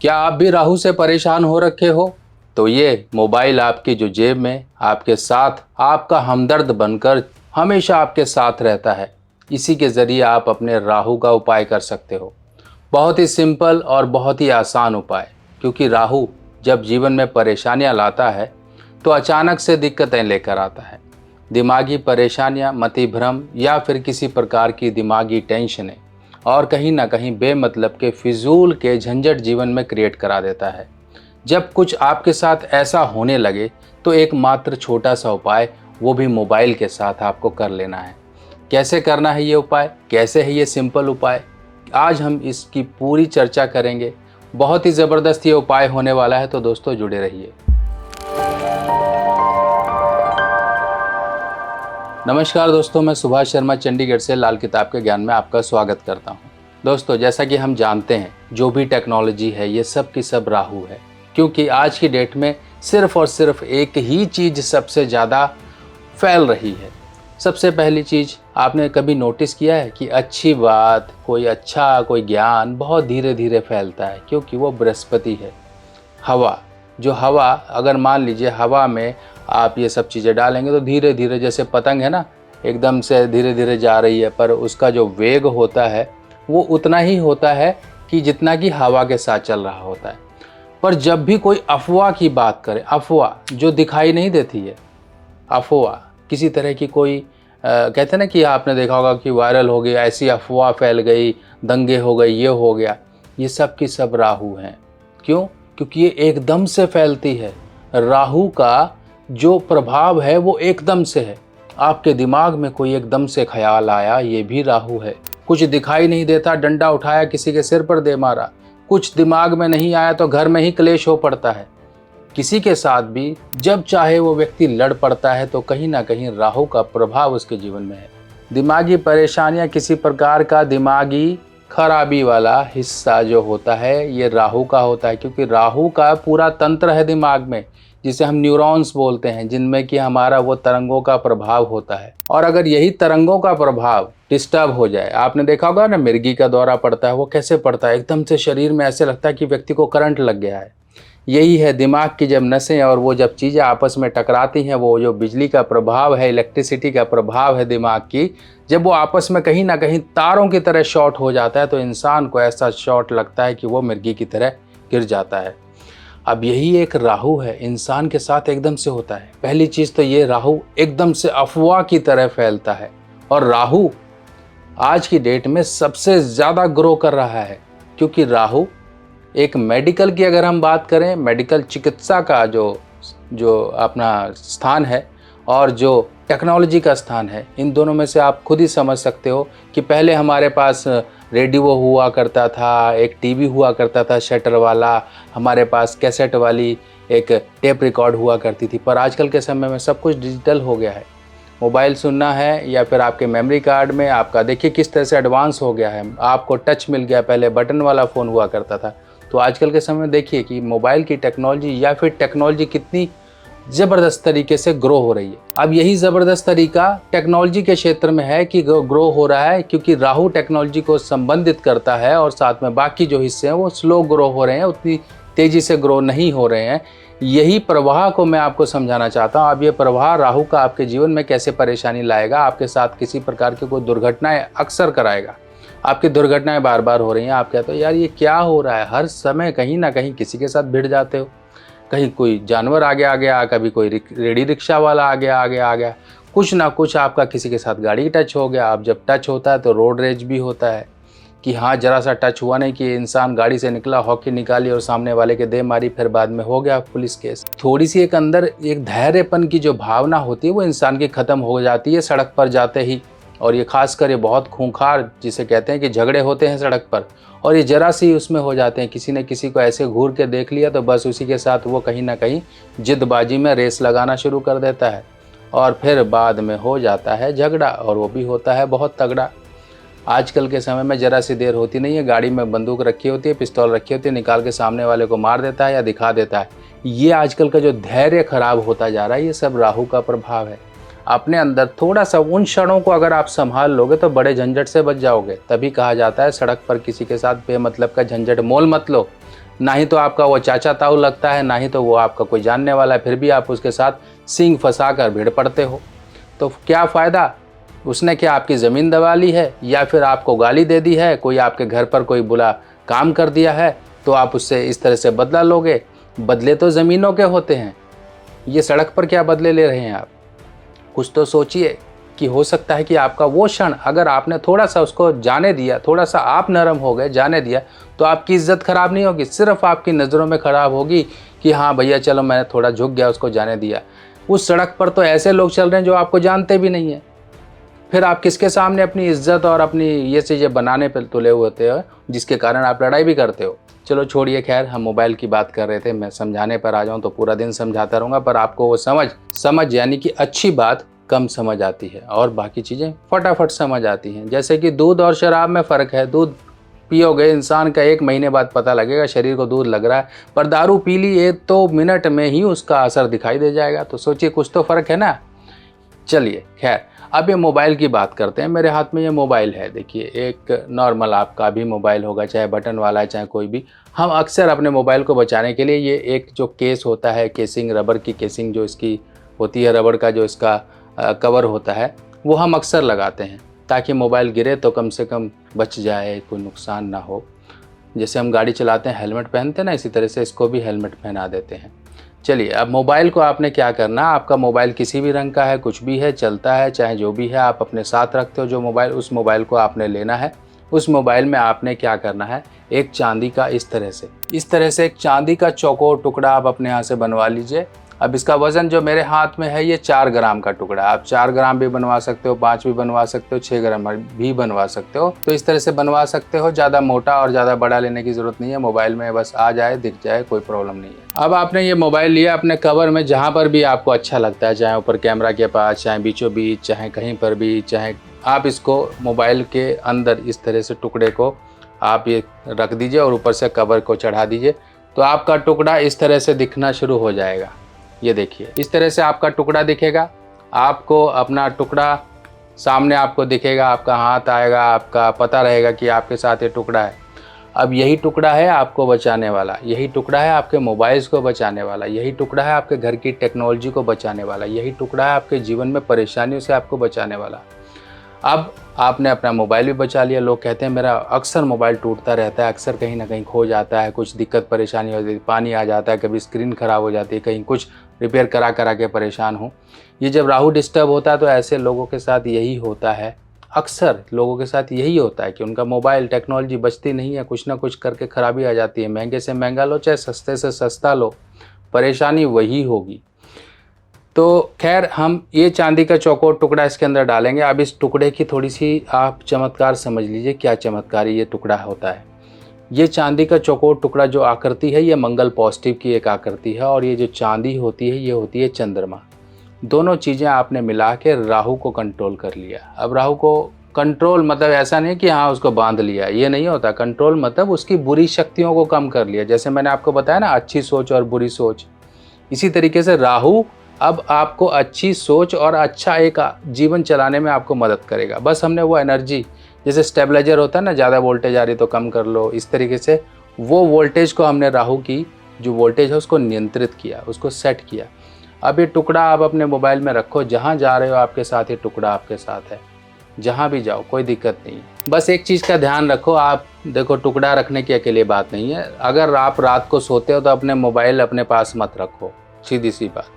क्या आप भी राहु से परेशान हो रखे हो? तो ये मोबाइल आपकी जो जेब में आपके साथ आपका हमदर्द बनकर हमेशा आपके साथ रहता है। इसी के ज़रिए आप अपने राहु का उपाय कर सकते हो। बहुत ही सिंपल और बहुत ही आसान उपाय, क्योंकि राहु जब जीवन में परेशानियां लाता है तो अचानक से दिक्कतें लेकर आता है। दिमागी परेशानियां, मतिभ्रम या फिर किसी प्रकार की दिमागी टेंशनें और कहीं ना कहीं बेमतलब के फिजूल के झंझट जीवन में क्रिएट करा देता है। जब कुछ आपके साथ ऐसा होने लगे तो एक मात्र छोटा सा उपाय, वो भी मोबाइल के साथ आपको कर लेना है। कैसे करना है ये उपाय, कैसे है ये सिंपल उपाय, आज हम इसकी पूरी चर्चा करेंगे। बहुत ही ज़बरदस्त ये उपाय होने वाला है, तो दोस्तों जुड़े रहिए। नमस्कार दोस्तों, मैं सुभाष शर्मा चंडीगढ़ से लाल किताब के ज्ञान में आपका स्वागत करता हूं। दोस्तों, जैसा कि हम जानते हैं, जो भी टेक्नोलॉजी है ये सब की सब राहु है, क्योंकि आज की डेट में सिर्फ और सिर्फ एक ही चीज़ सबसे ज़्यादा फैल रही है। सबसे पहली चीज़, आपने कभी नोटिस किया है कि अच्छी बात, कोई ज्ञान बहुत धीरे धीरे फैलता है, क्योंकि वो बृहस्पति है। हवा, जो हवा, अगर मान लीजिए हवा में आप ये सब चीज़ें डालेंगे तो धीरे धीरे, जैसे पतंग है ना, एकदम से धीरे धीरे जा रही है, पर उसका जो वेग होता है वो उतना ही होता है कि जितना कि हवा के साथ चल रहा होता है। पर जब भी कोई अफवाह की बात करें, अफवाह जो दिखाई नहीं देती है, अफवाह किसी तरह की कोई कहते हैं ना कि आपने देखा होगा कि वायरल हो गया, ऐसी अफवाह फैल गई, दंगे हो गए, ये हो गया, ये सब की सब राहु हैं। क्यों? क्योंकि ये एकदम से फैलती है। राहु का जो प्रभाव है वो एकदम से है। आपके दिमाग में कोई एकदम से ख्याल आया, ये भी राहु है। कुछ दिखाई नहीं देता, डंडा उठाया, किसी के सिर पर दे मारा। कुछ दिमाग में नहीं आया तो घर में ही क्लेश हो पड़ता है। किसी के साथ भी जब चाहे वो व्यक्ति लड़ पड़ता है, तो कहीं ना कहीं राहु का प्रभाव उसके जीवन में है। दिमागी परेशानियां, किसी प्रकार का दिमागी खराबी वाला हिस्सा जो होता है ये राहु का होता है, क्योंकि राहु का पूरा तंत्र है दिमाग में, जिसे हम न्यूरॉन्स बोलते हैं, जिनमें कि हमारा वो तरंगों का प्रभाव होता है। और अगर यही तरंगों का प्रभाव डिस्टर्ब हो जाए, आपने देखा होगा ना, मिर्गी का दौरा पड़ता है, वो कैसे पड़ता है, एकदम से शरीर में ऐसे लगता है कि व्यक्ति को करंट लग गया है। यही है, दिमाग की जब नसें और वो जब चीज़ें आपस में टकराती हैं, वो जो बिजली का प्रभाव है, इलेक्ट्रिसिटी का प्रभाव है दिमाग की, जब वो आपस में कहीं ना कहीं तारों की तरह शॉर्ट हो जाता है, तो इंसान को ऐसा शॉर्ट लगता है कि वो मिर्गी की तरह गिर जाता है। अब यही एक राहु है, इंसान के साथ एकदम से होता है। पहली चीज़ तो ये, राहु एकदम से अफवाह की तरह फैलता है। और राहु आज की डेट में सबसे ज़्यादा ग्रो कर रहा है, क्योंकि राहु एक मेडिकल की अगर हम बात करें, मेडिकल चिकित्सा का जो अपना स्थान है और जो टेक्नोलॉजी का स्थान है, इन दोनों में से आप खुद ही समझ सकते हो कि पहले हमारे पास रेडियो हुआ करता था, एक टीवी हुआ करता था शटर वाला, हमारे पास कैसेट वाली एक टेप रिकॉर्ड हुआ करती थी, पर आजकल के समय में सब कुछ डिजिटल हो गया है। मोबाइल सुनना है या फिर आपके मेमोरी कार्ड में आपका, देखिए किस तरह से एडवांस हो गया है, आपको टच मिल गया, पहले बटन वाला फ़ोन हुआ करता था। तो आजकल के समय में देखिए कि मोबाइल की टेक्नोलॉजी या फिर टेक्नोलॉजी कितनी ज़बरदस्त तरीके से ग्रो हो रही है। अब यही ज़बरदस्त तरीका टेक्नोलॉजी के क्षेत्र में है कि ग्रो हो रहा है, क्योंकि राहु टेक्नोलॉजी को संबंधित करता है और साथ में बाकी जो हिस्से हैं वो स्लो ग्रो हो रहे हैं, उतनी तेज़ी से ग्रो नहीं हो रहे हैं। यही प्रवाह को मैं आपको समझाना चाहता हूँ। अब ये प्रवाह राहु का आपके जीवन में कैसे परेशानी लाएगा, आपके साथ किसी प्रकार की कोई दुर्घटनाएं अक्सर कराएगा। आपकी दुर्घटनाएं बार बार हो रही हैं, आप कहते हो यार ये क्या हो रहा है, हर समय कहीं ना कहीं किसी के साथ भिड़ जाते हो, कहीं कोई जानवर आगे आ गया, कभी कोई रेडी रिक्शा वाला आ गया, कुछ ना कुछ आपका किसी के साथ गाड़ी टच हो गया। अब जब टच होता है तो रोड रेज भी होता है कि हाँ, जरा सा टच हुआ नहीं कि इंसान गाड़ी से निकला, हॉकी निकाली और सामने वाले के दे मारी, फिर बाद में हो गया पुलिस केस। थोड़ी सी एक अंदर एक धैर्यपन की जो भावना होती है वो इंसान की ख़त्म हो जाती है सड़क पर जाते ही। और ये खासकर ये बहुत खूंखार, जिसे कहते हैं कि झगड़े होते हैं सड़क पर, और ये जरा सी उसमें हो जाते हैं, किसी ने किसी को ऐसे घूर के देख लिया तो बस उसी के साथ वो कहीं ना कहीं जिद्दबाजी में रेस लगाना शुरू कर देता है, और फिर बाद में हो जाता है झगड़ा, और वो भी होता है बहुत तगड़ा। आजकल के समय में जरा सी देर होती नहीं है, गाड़ी में बंदूक रखी होती है, पिस्तौल रखी होती है, निकाल के सामने वाले को मार देता है या दिखा देता है। ये आजकल का जो धैर्य खराब होता जा रहा है, ये सब राहु का प्रभाव है। अपने अंदर थोड़ा सा उन क्षणों को अगर आप संभाल लोगे तो बड़े झंझट से बच जाओगे। तभी कहा जाता है सड़क पर किसी के साथ बेमतलब का झंझट मोल मत लो, ना ही तो आपका वो चाचा ताऊ लगता है, ना ही तो वो आपका कोई जानने वाला है, फिर भी आप उसके साथ सींग फंसा कर भिड़ पड़ते हो। तो क्या फ़ायदा? उसने क्या आपकी ज़मीन दबा ली है, या फिर आपको गाली दे दी है, कोई आपके घर पर कोई बुरा काम कर दिया है तो आप उससे इस तरह से बदला लोगे? बदले तो ज़मीनों के होते हैं, ये सड़क पर क्या बदले ले रहे हैं आप? कुछ तो सोचिए कि हो सकता है कि आपका वो क्षण अगर आपने थोड़ा सा उसको जाने दिया, थोड़ा सा आप नरम हो गए, जाने दिया, तो आपकी इज्जत खराब नहीं होगी, सिर्फ आपकी नज़रों में खराब होगी कि हाँ भैया चलो मैंने थोड़ा झुक गया, उसको जाने दिया। उस सड़क पर तो ऐसे लोग चल रहे हैं जो आपको जानते भी नहीं हैं, फिर आप किसके सामने अपनी इज्जत और अपनी ये चीज़ें बनाने पर तुले हुए होते हो, जिसके कारण आप लड़ाई भी करते हो। चलो छोड़िए, खैर हम मोबाइल की बात कर रहे थे, मैं समझाने पर आ जाऊँ तो पूरा दिन समझाता रहूँगा, पर आपको वो समझ यानी कि अच्छी बात कम समझ आती है और बाकी चीज़ें फटाफट समझ आती हैं। जैसे कि दूध और शराब में फ़र्क है। दूध पियोगे इंसान का 1 महीने बाद पता लगेगा शरीर को दूध लग रहा है, पर दारू पी ली तो मिनट में ही उसका असर दिखाई दे जाएगा। तो सोचिए कुछ तो फ़र्क है ना। चलिए खैर, अब ये मोबाइल की बात करते हैं। मेरे हाथ में ये मोबाइल है, देखिए एक नॉर्मल आपका भी मोबाइल होगा, चाहे बटन वाला है चाहे कोई भी। हम अक्सर अपने मोबाइल को बचाने के लिए ये एक जो केस होता है, केसिंग, रबर की केसिंग जो इसकी होती है, रबर का जो इसका कवर होता है, वो हम अक्सर लगाते हैं ताकि मोबाइल गिरे तो कम से कम बच जाए, कोई नुकसान ना हो। जैसे हम गाड़ी चलाते हैं हेलमेट पहनते हैं ना, इसी तरह से इसको भी हेलमेट पहना देते हैं। चलिए, अब मोबाइल को आपने क्या करना, आपका मोबाइल किसी भी रंग का है, कुछ भी है, चलता है, चाहे जो भी है, आप अपने साथ रखते हो जो मोबाइल, उस मोबाइल को आपने लेना है। उस मोबाइल में आपने क्या करना है, एक चांदी का इस तरह से एक चांदी का चौकोर टुकड़ा आप अपने यहाँ से बनवा लीजिए। अब इसका वज़न जो मेरे हाथ में है ये 4 ग्राम का टुकड़ा है। आप 4 ग्राम भी बनवा सकते हो, 5 भी बनवा सकते हो, 6 ग्राम भी बनवा सकते हो। तो इस तरह से बनवा सकते हो। ज़्यादा मोटा और ज़्यादा बड़ा लेने की ज़रूरत नहीं है, मोबाइल में बस आ जाए, दिख जाए, कोई प्रॉब्लम नहीं है। अब आपने ये मोबाइल लिया, अपने कवर में जहाँ पर भी आपको अच्छा लगता है, चाहे ऊपर कैमरा के पास, चाहे बीचों बीच, चाहे कहीं पर भी, चाहे आप इसको मोबाइल के अंदर इस तरह से टुकड़े को आप ये रख दीजिए और ऊपर से कवर को चढ़ा दीजिए। तो आपका टुकड़ा इस तरह से दिखना शुरू हो जाएगा। ये देखिए, इस तरह से आपका टुकड़ा दिखेगा। आपको अपना टुकड़ा सामने आपको दिखेगा, आपका हाथ आएगा, आपका पता रहेगा कि आपके साथ ये टुकड़ा है। अब यही टुकड़ा है आपको बचाने वाला, यही टुकड़ा है आपके मोबाइल्स को बचाने वाला, यही टुकड़ा है आपके घर की टेक्नोलॉजी को बचाने वाला, यही टुकड़ा है आपके जीवन में परेशानियों से आपको बचाने वाला। अब आपने अपना मोबाइल भी बचा लिया। लोग कहते हैं मेरा अक्सर मोबाइल टूटता रहता है, अक्सर कहीं ना कहीं खो जाता है, कुछ दिक्कत परेशानी हो जाती है, पानी आ जाता है, कभी स्क्रीन ख़राब हो जाती है, कहीं कुछ रिपेयर करा के परेशान हूँ। ये जब राहु डिस्टर्ब होता है तो ऐसे लोगों के साथ यही होता है। अक्सर लोगों के साथ यही होता है कि उनका मोबाइल टेक्नोलॉजी बचती नहीं है, कुछ ना कुछ करके ख़राबी आ जाती है। महंगे से महंगा लो चाहे सस्ते से सस्ता लो, परेशानी वही होगी। तो खैर, हम ये चांदी का चौकोर टुकड़ा इसके अंदर डालेंगे। अब इस टुकड़े की थोड़ी सी आप चमत्कार समझ लीजिए, क्या चमत्कारी ये टुकड़ा होता है। ये चांदी का चौकोर टुकड़ा जो आकृति है, ये मंगल पॉजिटिव की एक आकृति है, और ये जो चांदी होती है ये होती है चंद्रमा। दोनों चीज़ें आपने मिला के राहु को कंट्रोल कर लिया। अब राहु को कंट्रोल मतलब ऐसा नहीं कि हाँ उसको बांध लिया, ये नहीं होता। कंट्रोल मतलब उसकी बुरी शक्तियों को कम कर लिया। जैसे मैंने आपको बताया ना, अच्छी सोच और बुरी सोच, इसी तरीके से राहु अब आपको अच्छी सोच और अच्छा एक जीवन चलाने में आपको मदद करेगा। बस हमने वो एनर्जी, जैसे स्टेबलाइजर होता है ना, ज़्यादा वोल्टेज आ रही तो कम कर लो, इस तरीके से वो वोल्टेज को हमने राहु की जो वोल्टेज है उसको नियंत्रित किया, उसको सेट किया। अब ये टुकड़ा आप अपने मोबाइल में रखो, जहाँ जा रहे हो आपके साथ ये टुकड़ा आपके साथ है, जहाँ भी जाओ कोई दिक्कत नहीं है। बस एक चीज़ का ध्यान रखो, आप देखो टुकड़ा रखने की अकेले बात नहीं है। अगर आप रात को सोते हो तो अपने मोबाइल अपने पास मत रखो, सीधी सी बात।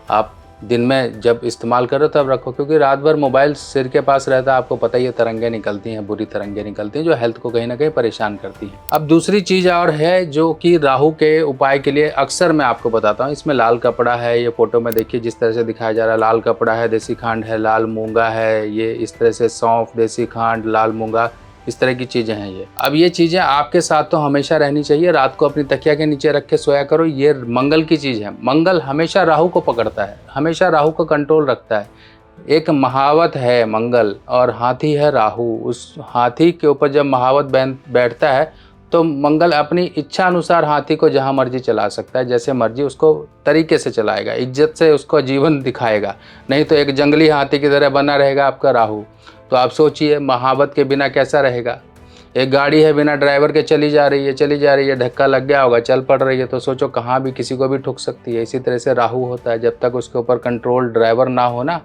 आप दिन में जब इस्तेमाल करो तब रखो, क्योंकि रात भर मोबाइल सिर के पास रहता है, आपको पता ही है, तरंगें निकलती हैं, बुरी तरंगें निकलती हैं जो हेल्थ को कहीं ना कहीं परेशान करती हैं। अब दूसरी चीज़ और है जो कि राहु के उपाय के लिए अक्सर मैं आपको बताता हूँ। इसमें लाल कपड़ा है, ये फोटो में देखिए जिस तरह से दिखाया जा रहा है, लाल कपड़ा है, देसी खांड है, लाल मूंगा है, ये इस तरह से सौंफ, देसी खांड, लाल मूंगा, इस तरह की चीज़ें हैं ये। अब ये चीज़ें आपके साथ तो हमेशा रहनी चाहिए। रात को अपनी तकिया के नीचे रख के सोया करो। ये मंगल की चीज़ है। मंगल हमेशा राहु को पकड़ता है, हमेशा राहु को कंट्रोल रखता है। एक महावत है मंगल और हाथी है राहु। उस हाथी के ऊपर जब महावत बैठता है तो मंगल अपनी इच्छा अनुसार हाथी को जहाँ मर्जी चला सकता है, जैसे मर्जी उसको तरीके से चलाएगा, इज्जत से उसको जीवन दिखाएगा। नहीं तो एक जंगली हाथी की तरह बना रहेगा आपका राहु। तो आप सोचिए महावत के बिना कैसा रहेगा। एक गाड़ी है बिना ड्राइवर के चली जा रही है, धक्का लग गया होगा, चल पड़ रही है, तो सोचो कहाँ भी किसी को भी ठुक सकती है। इसी तरह से राहु होता है, जब तक उसके ऊपर कंट्रोल ड्राइवर ना हो ना,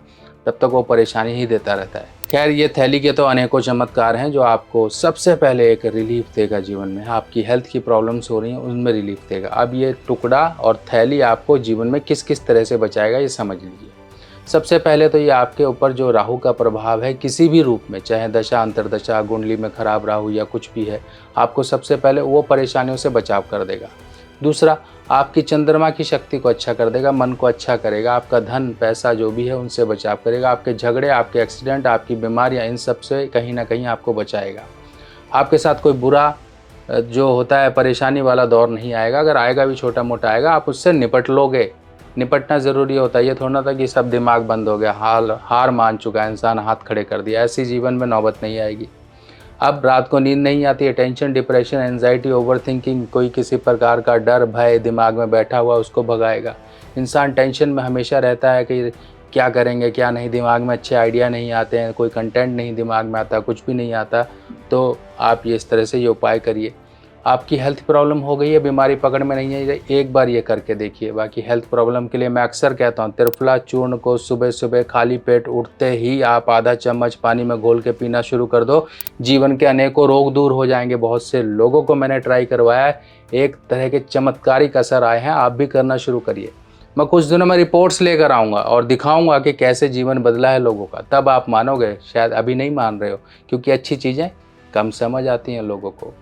तब तक वो परेशानी ही देता रहता है। खैर, ये थैली के तो अनेकों चमत्कार हैं जो आपको सबसे पहले एक रिलीफ देगा जीवन में। आपकी हेल्थ की प्रॉब्लम्स हो रही हैं, उनमें रिलीफ देगा। अब ये टुकड़ा और थैली आपको जीवन में किस किस तरह से बचाएगा, ये समझ लीजिए। सबसे पहले तो ये आपके ऊपर जो राहु का प्रभाव है किसी भी रूप में, चाहे दशा अंतरदशा, कुंडली में खराब राहु या कुछ भी है, आपको सबसे पहले वो परेशानियों से बचाव कर देगा। दूसरा, आपकी चंद्रमा की शक्ति को अच्छा कर देगा, मन को अच्छा करेगा, आपका धन पैसा जो भी है उनसे बचाव करेगा, आपके झगड़े, आपके एक्सीडेंट, आपकी बीमारियां, इन सब से कहीं ना कहीं आपको बचाएगा। आपके साथ कोई बुरा जो होता है परेशानी वाला दौर नहीं आएगा। अगर आएगा भी छोटा मोटा आएगा, आप उससे निपट लोगे। निपटना ज़रूरी होता है, ये थोड़ा ना था कि सब दिमाग बंद हो गया, हार मान चुका है इंसान, हाथ खड़े कर दिया, ऐसी जीवन में नौबत नहीं आएगी। अब रात को नींद नहीं आती है, tension, depression, anxiety, over thinking, कोई किसी प्रकार का डर भय दिमाग में बैठा हुआ उसको भगाएगा। इंसान टेंशन में हमेशा रहता है कि क्या करेंगे क्या नहीं, दिमाग में अच्छे आइडिया नहीं आते हैं, कोई कंटेंट नहीं दिमाग में आता, कुछ भी नहीं आता। तो आप ये इस तरह से ये उपाय करिए। आपकी हेल्थ प्रॉब्लम हो गई है, बीमारी पकड़ में नहीं है, एक बार ये करके देखिए। बाकी हेल्थ प्रॉब्लम के लिए मैं अक्सर कहता हूँ, त्रिफला चूर्ण को सुबह सुबह खाली पेट उठते ही आप आधा चम्मच पानी में घोल के पीना शुरू कर दो। जीवन के अनेकों रोग दूर हो जाएंगे। बहुत से लोगों को मैंने ट्राई करवाया है, एक तरह के चमत्कारिक असर आए हैं। आप भी करना शुरू करिए। मैं कुछ दिनों में रिपोर्ट्स लेकर आऊँगा और दिखाऊँगा कि कैसे जीवन बदला है लोगों का, तब आप मानोगे। शायद अभी नहीं मान रहे हो, क्योंकि अच्छी चीज़ें कम समझ आती हैं लोगों को,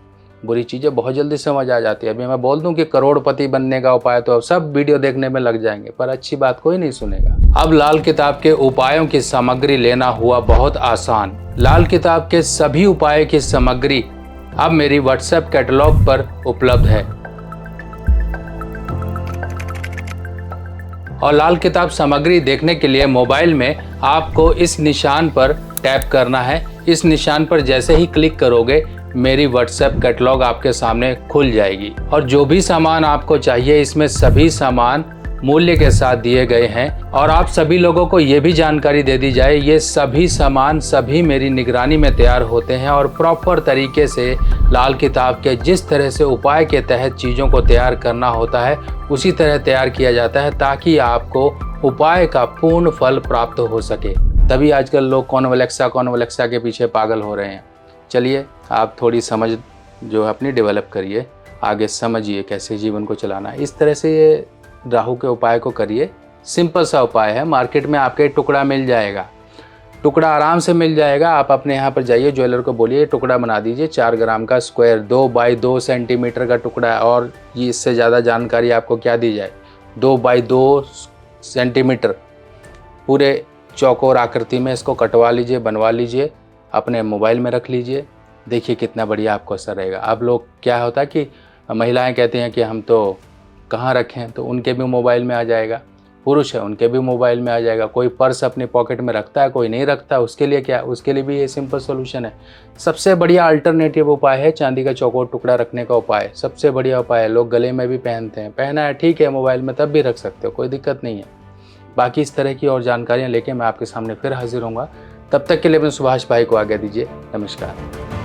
बुरी चीज़ें बहुत जल्दी समझ आ जाती है। अभी मैं बोल दूं कि करोड़पति बनने का उपाय, तो अब सब वीडियो देखने में लग जाएंगे, पर अच्छी बात कोई नहीं सुनेगा। अब लाल किताब के उपायों की सामग्री लेना हुआ बहुत आसान। लाल किताब के सभी उपाय की सामग्री अब मेरी व्हाट्सएप कैटलॉग पर उपलब्ध है। और लाल किताब सामग्री देखने के लिए मोबाइल में आपको इस निशान पर टैप करना है। इस निशान पर जैसे ही क्लिक करोगे, मेरी व्हाट्सएप कैटलॉग आपके सामने खुल जाएगी। और जो भी सामान आपको चाहिए, इसमें सभी सामान मूल्य के साथ दिए गए हैं। और आप सभी लोगों को ये भी जानकारी दे दी जाए, ये सभी सामान सभी मेरी निगरानी में तैयार होते हैं और प्रॉपर तरीके से लाल किताब के जिस तरह से उपाय के तहत चीज़ों को तैयार करना होता है, उसी तरह तैयार किया जाता है, ताकि आपको उपाय का पूर्ण फल प्राप्त हो सके। तभी आजकल लोग कॉन्वलेक्सा के पीछे पागल हो रहे हैं। चलिए, आप थोड़ी समझ जो है अपनी डेवलप करिए, आगे समझिए कैसे जीवन को चलाना है। इस तरह से ये राहु के उपाय को करिए। सिंपल सा उपाय है, मार्केट में आपके टुकड़ा मिल जाएगा, टुकड़ा आराम से मिल जाएगा। आप अपने यहाँ पर जाइए, ज्वेलर को बोलिए टुकड़ा बना दीजिए 4 ग्राम का स्क्वायर, 2 बाई 2 सेंटीमीटर का टुकड़ा है। और ये इससे ज़्यादा जानकारी आपको क्या दी जाए, 2 बाई 2 सेंटीमीटर पूरे चौकोर आकृति में इसको कटवा लीजिए, बनवा लीजिए, अपने मोबाइल में रख लीजिए। देखिए कितना बढ़िया आपको असर रहेगा। अब लोग क्या होता है कि महिलाएं कहती हैं कि हम तो कहाँ रखें, तो उनके भी मोबाइल में आ जाएगा। पुरुष है, उनके भी मोबाइल में आ जाएगा। कोई पर्स अपने पॉकेट में रखता है, कोई नहीं रखता, उसके लिए क्या, उसके लिए भी ये सिंपल सोल्यूशन है। सबसे बढ़िया अल्टरनेटिव उपाय है चांदी का चौकोर टुकड़ा रखने का उपाय, सबसे बढ़िया उपाय है। लोग गले में भी पहनते हैं, पहना है ठीक है, मोबाइल में तब भी रख सकते हो, कोई दिक्कत नहीं है। बाकी इस तरह की और जानकारियाँ लेके मैं आपके सामने फिर हाजिर होऊंगा। तब तक के लिए अपने सुभाष भाई को आज्ञा दीजिए। नमस्कार।